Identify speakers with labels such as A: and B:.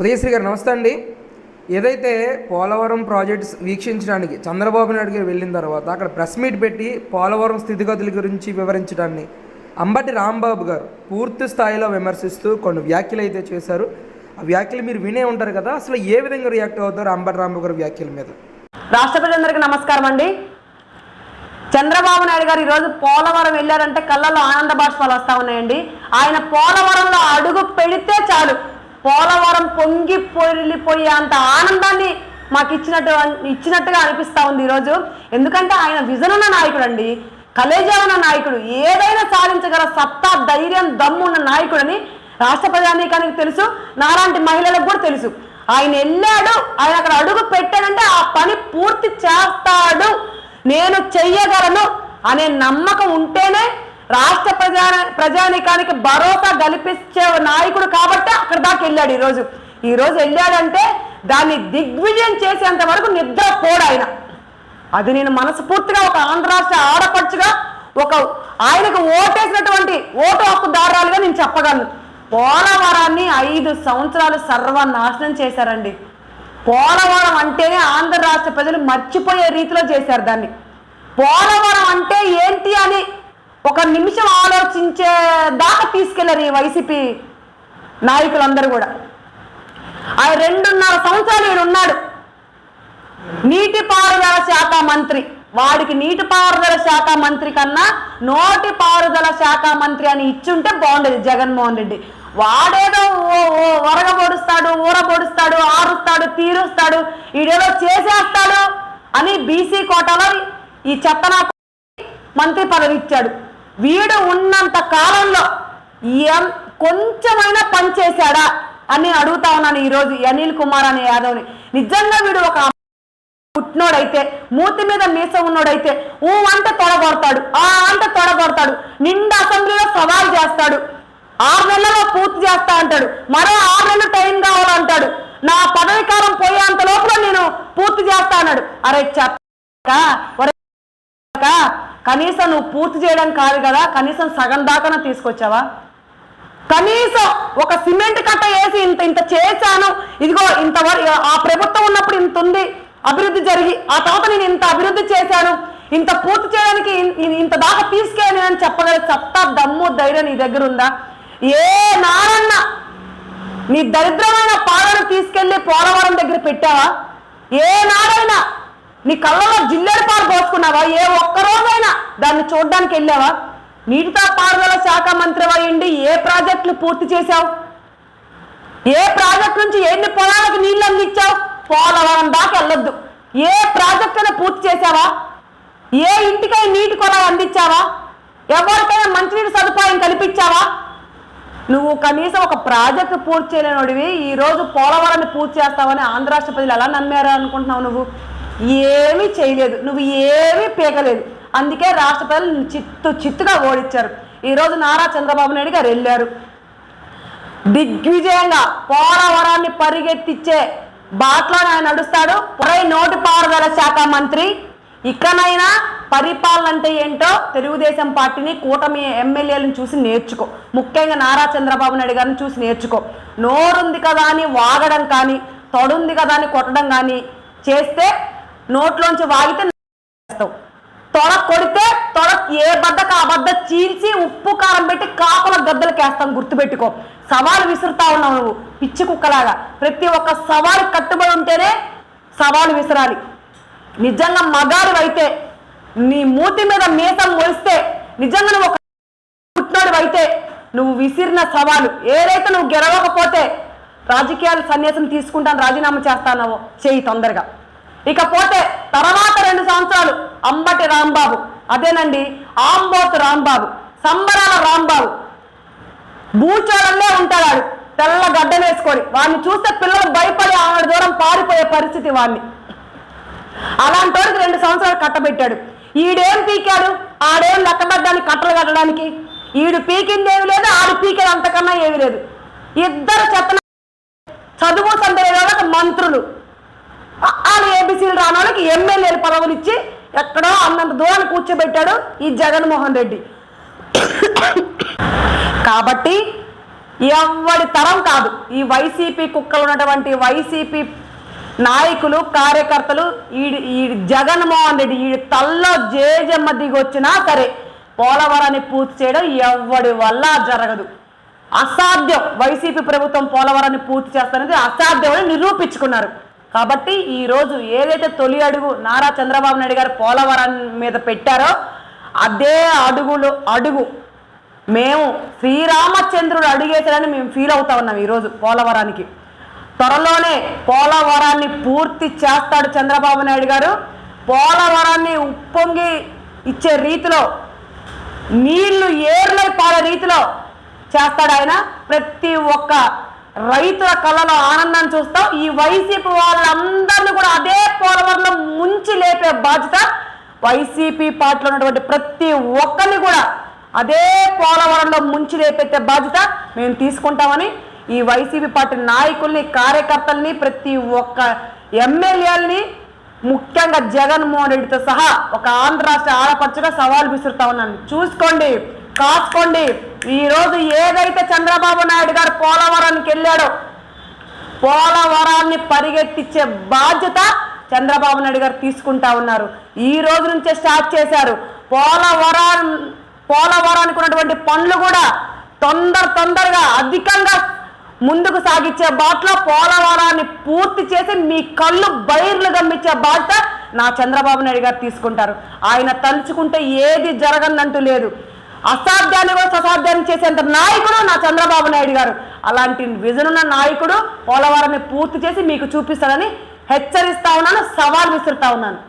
A: ఉదయశ్రీ గారు నమస్తే అండి. ఏదైతే పోలవరం ప్రాజెక్ట్స్ వీక్షించడానికి చంద్రబాబు నాయుడు గారు వెళ్ళిన తర్వాత అక్కడ ప్రెస్ మీట్ పెట్టి పోలవరం స్థితిగతుల గురించి వివరించడాన్ని అంబటి రాంబాబు గారు పూర్తి స్థాయిలో విమర్శిస్తూ కొన్ని వ్యాఖ్యలు అయితే చేశారు. ఆ వ్యాఖ్యలు మీరు వినే ఉంటారు కదా, అసలు ఏ విధంగా రియాక్ట్ అవుతారు అంబటి రాంబాబు గారి వ్యాఖ్యల మీద?
B: రాష్ట్ర ప్రజలందరికీ నమస్కారం అండి. చంద్రబాబు నాయుడు గారు ఈరోజు పోలవరం వెళ్ళారంటే కళ్ళల్లో ఆనంద బాష్పాలు వస్తూ ఉన్నాయండి. ఆయన పోలవరంలో అడుగు పెడితే పోలవరం పొంగి పొరిలిపోయే అంత ఆనందాన్ని మాకు ఇచ్చినట్టుగా అనిపిస్తూ ఉంది ఈరోజు. ఎందుకంటే ఆయన విజన్ ఉన్న నాయకుడు అండి, కలేజా ఉన్న నాయకుడు, ఏదైనా సాధించగల సత్తా, ధైర్యం, దమ్ము ఉన్న నాయకుడని రాష్ట్ర ప్రజానీకానికి తెలుసు, నాలాంటి మహిళలకు కూడా తెలుసు. ఆయన వెళ్ళాడు, ఆయన అక్కడ అడుగు పెట్టాడంటే ఆ పని పూర్తి చేస్తాడు, నేను చెయ్యగలను అనే నమ్మకం ఉంటేనే రాష్ట్ర ప్రజానీకానికి భరోసా కల్పించే నాయకుడు కాబట్టి అక్కడ దాకా వెళ్ళాడు. ఈరోజు వెళ్ళాడంటే దాన్ని దిగ్విజయం చేసేంత వరకు నిద్రపోడు ఆయన. అది నేను మనస్ఫూర్తిగా ఒక ఆంధ్ర రాష్ట్ర ఆడపడుచుగా, ఆయనకు ఓటేసినటువంటి ఓటు హక్కుదారులుగా నేను చెప్పగలను. పోలవరాన్ని 5 సంవత్సరాలు సర్వనాశనం చేశారండి. పోలవరం అంటేనే ఆంధ్ర రాష్ట్ర ప్రజలు మర్చిపోయే రీతిలో చేశారు దాన్ని. పోలవరం అంటే ఏంటి అని ఒక నిమిషం ఆలోచించే దాకా తీసుకెళ్లారు ఈ వైసీపీ నాయకులందరూ కూడా. ఆయన 2.5 సంవత్సరాలు ఈయన ఉన్నాడు, నీటిపారుదల శాఖ మంత్రి. వాడికి నీటిపారుదల శాఖ మంత్రి కన్నా నోటిపారుదల శాఖ మంత్రి అని ఇచ్చుంటే బాగుండేది జగన్మోహన్ రెడ్డి. వాడేదో ఒరగబొడుస్తాడు, ఊరబొడుస్తాడు, ఆరుస్తాడు, తీరుస్తాడు, ఈడేదో చేసేస్తాడు అని బీసీ కోటాలో ఈ చెత్తనా మంత్రి పదవి ఇచ్చాడు. వీడు ఉన్నంత కాలంలో కొంచెమైనా పని చేశాడా అని అడుగుతా ఉన్నాను ఈరోజు అనిల్ కుమార్ అనే యాదవ్ని. నిజంగా వీడు ఒక పుట్టినోడైతే, మూతి మీద మీసం ఉన్నోడైతే అంట తొడగొడతాడు, అంట తొడగొడతాడు, నిండా అసెంబ్లీలో సవాల్ చేస్తాడు, 6 నెలల్లో పూర్తి చేస్తా అంటాడు, మరో 6 నెలలు టైం కావాలంటాడు, నా పదవి కాలం పోయేంత లోపల నేను పూర్తి చేస్తా అన్నాడు. అరే కనీసం నువ్వు పూర్తి చేయడం కాదు కదా, కనీసం సగం దాకా తీసుకొచ్చావా? కనీసం ఒక సిమెంట్ కట్ట వేసి ఇంత చేశాను, ఇదిగో ఇంతవరకు ఆ ప్రభుత్వం ఉన్నప్పుడు ఇంత ఉంది అభివృద్ధి జరిగి, ఆ తర్వాత నేను ఇంత అభివృద్ధి చేశాను, ఇంత పూర్తి చేయడానికి ఇంత దాకా తీసుకెళ్ళి అని చెప్పగల సత్తా, దమ్ము, ధైర్యం నీ దగ్గర ఉందా? ఏ నారన్న నీ దరిద్రమైన పాలను తీసుకెళ్లి పోలవరం దగ్గర పెట్టావా? ఏ నాడైనా నీ కళ్ళలో జిల్లేడు పాలు పోసుకున్నావా? ఏ ఒక్కరోజైనా దాన్ని చూడడానికి వెళ్ళావా? నీటిపారుదల శాఖ మంత్రి అయ్యిండి ఏ ప్రాజెక్టులు పూర్తి చేశావు? ఏ ప్రాజెక్టు నుంచి ఎన్ని పొలాలకు నీళ్ళు అందించావు? పోలవరం దాకా వెళ్ళొద్దు. ఏ ప్రాజెక్టును పూర్తి చేశావా? ఏ ఇంటికై నీటి కొలాలు అందించావా? ఎవరికైనా మంచినీటి సదుపాయం కల్పించావా? నువ్వు కనీసం ఒక ప్రాజెక్టు పూర్తి చేయలేనోడివి ఈరోజు పోలవరాన్ని పూర్తి చేస్తావని ఆంధ్ర రాష్ట్ర ప్రజలు ఎలా నమ్మారు అనుకుంటున్నావు? నువ్వు ఏమీ చేయలేదు, నువ్వు ఏమీ పీకలేదు. అందుకే రాష్ట్ర ప్రజలు చిత్తుగా ఓడించారు. ఈరోజు నారా చంద్రబాబు నాయుడు గారు వెళ్ళారు, దిగ్విజయంగా పోలవరాన్ని పరిగెత్తిచ్చే బాటలో ఆయన నడుస్తాడు. నోటిపారుదల శాఖ మంత్రి, ఇకనైనా పరిపాలన అంటే ఏంటో తెలుగుదేశం పార్టీని, కూటమి ఎమ్మెల్యేలను చూసి నేర్చుకో. ముఖ్యంగా నారా చంద్రబాబు నాయుడు గారిని చూసి నేర్చుకో. నోరుంది కదా అని వాగడం కానీ, తొడుంది కదా అని కొట్టడం కానీ చేస్తే నోట్లోంచి వాగితే తొడ కొడితే ఏ బద్దకు ఆ బద్ద చీల్చి ఉప్పు కారం పెట్టి కాకుల గద్దలకేస్తాం, గుర్తుపెట్టుకో. సవాలు విసురుతా ఉన్నావు నువ్వు పిచ్చి కుక్కలాగా. ప్రతి ఒక్క సవాలు కట్టుబడి ఉంటేనే సవాలు విసరాలి. నిజంగా మగాడు అయితే, నీ మూతి మీద మీసం మొలిస్తే, నిజంగా నువ్వు ఒక పుట్టినోడు అయితే నువ్వు విసిరిన సవాలు ఏదైతే నువ్వు గెలవకపోతే రాజకీయాలు సన్యాసం తీసుకుంటాను, రాజీనామా చేస్తానో చేయి తొందరగా. ఇకపోతే తర్వాత 2 సంవత్సరాలు అంబటి రాంబాబు, అదేనండి ఆంబోతు రాంబాబు, సంబరాల రాంబాబు, బూచోడల్లే ఉంటాడు, తెల్ల గడ్డ వేసుకొని. వాడిని చూస్తే పిల్లలు భయపడి ఆవిడ దూరం పారిపోయే పరిస్థితి వాడిని. అలాంటి వాడికి 2 సంవత్సరాలు కట్టబెట్టాడు. ఈడేం పీకాడు? ఆడేం లెక్కబడ్డానికి కట్టలు కట్టడానికి. ఈడు పీకింది ఏమి లేదు, ఆడు పీకేది అంతకన్నా ఏమి లేదు. ఇద్దరు చెత్తన చదువు సందేహాలకు మంత్రులు, వాళ్ళు ఏబీసీలు రాని వాళ్ళకి ఎమ్మెల్యేలు పదవులు ఇచ్చి ఎక్కడో అన్నంత దూరాన్ని కూర్చోబెట్టాడు ఈ జగన్మోహన్ రెడ్డి. కాబట్టి ఎవరి తరం కాదు. ఈ వైసీపీ కుక్కలు ఉన్నటువంటి వైసీపీ నాయకులు కార్యకర్తలు ఈ జగన్మోహన్ రెడ్డి ఈ తల్లో జేజమ్మ దిగొచ్చినా సరే పోలవరాన్ని పూర్తి చేయడం ఎవడి వల్ల జరగదు. అసాధ్యం. వైసీపీ ప్రభుత్వం పోలవరాన్ని పూర్తి చేస్తారనేది అసాధ్యం అని నిరూపించుకున్నారు. కాబట్టి ఈరోజు ఏదైతే తొలి అడుగు నారా చంద్రబాబు నాయుడు గారు పోలవరాన్ని మీద పెట్టారో అదే అడుగు మేము శ్రీరామచంద్రుడు అడుగేశారని మేము ఫీల్ అవుతా ఉన్నాం. ఈరోజు పోలవరానికి త్వరలోనే పోలవరాన్ని పూర్తి చేస్తాడు చంద్రబాబు నాయుడు గారు. పోలవరాన్ని ఉప్పొంగి ఇచ్చే రీతిలో నీళ్లు ఏర్లై పాడే రీతిలో చేస్తాడు ఆయన. ప్రతి ఒక్క రైతుల కళ్ళలో ఆనందాన్ని చూస్తాం. ఈ వైసీపీ వాళ్ళందరినీ కూడా అదే పోలవరంలో ముంచి లేపే బాధ్యత వైసీపీ పార్టీలో ఉన్నటువంటి ప్రతి ఒక్కరిని కూడా అదే పోలవరంలో ముంచి లేపెట్టే బాధ్యత మేము తీసుకుంటామని ఈ వైసీపీ పార్టీ నాయకుల్ని కార్యకర్తల్ని ప్రతి ఒక్క ఎమ్మెల్యేలని ముఖ్యంగా జగన్మోహన్ రెడ్డితో సహా ఒక ఆంధ్ర రాష్ట్ర ఆడపడుచుగా సవాల్ విసురుతా ఉన్నాను. చూసుకోండి, కాసుకోండి. ఈరోజు ఏదైతే చంద్రబాబు నాయుడు గారు పోలవరానికి వెళ్ళాడో పోలవరాన్ని పరిగెత్తించే బాధ్యత చంద్రబాబు నాయుడు గారు తీసుకుంటా ఉన్నారు. ఈ రోజు నుంచే స్టార్ట్ చేశారు. పోలవరానికి ఉన్నటువంటి పనులు కూడా తొందరగా అధికంగా ముందుకు సాగించే బాటలో పోలవరాన్ని పూర్తి చేసి మీ కళ్ళు బైర్లు గమ్మించే బాధ్యత నా చంద్రబాబు నాయుడు గారు తీసుకుంటారు. ఆయన తలుచుకుంటే ఏది జరగనంటూ లేదు. అసాధ్యాన్ని కూడా అసాధ్యాన్ని చేసేంత నాయకుడు నా చంద్రబాబు నాయుడు గారు. అలాంటి విజన్ ఉన్న నాయకుడు పోలవరాన్ని పూర్తి చేసి మీకు చూపిస్తాడని హెచ్చరిస్తా ఉన్నాను, సవాల్ విసురుతా ఉన్నాను.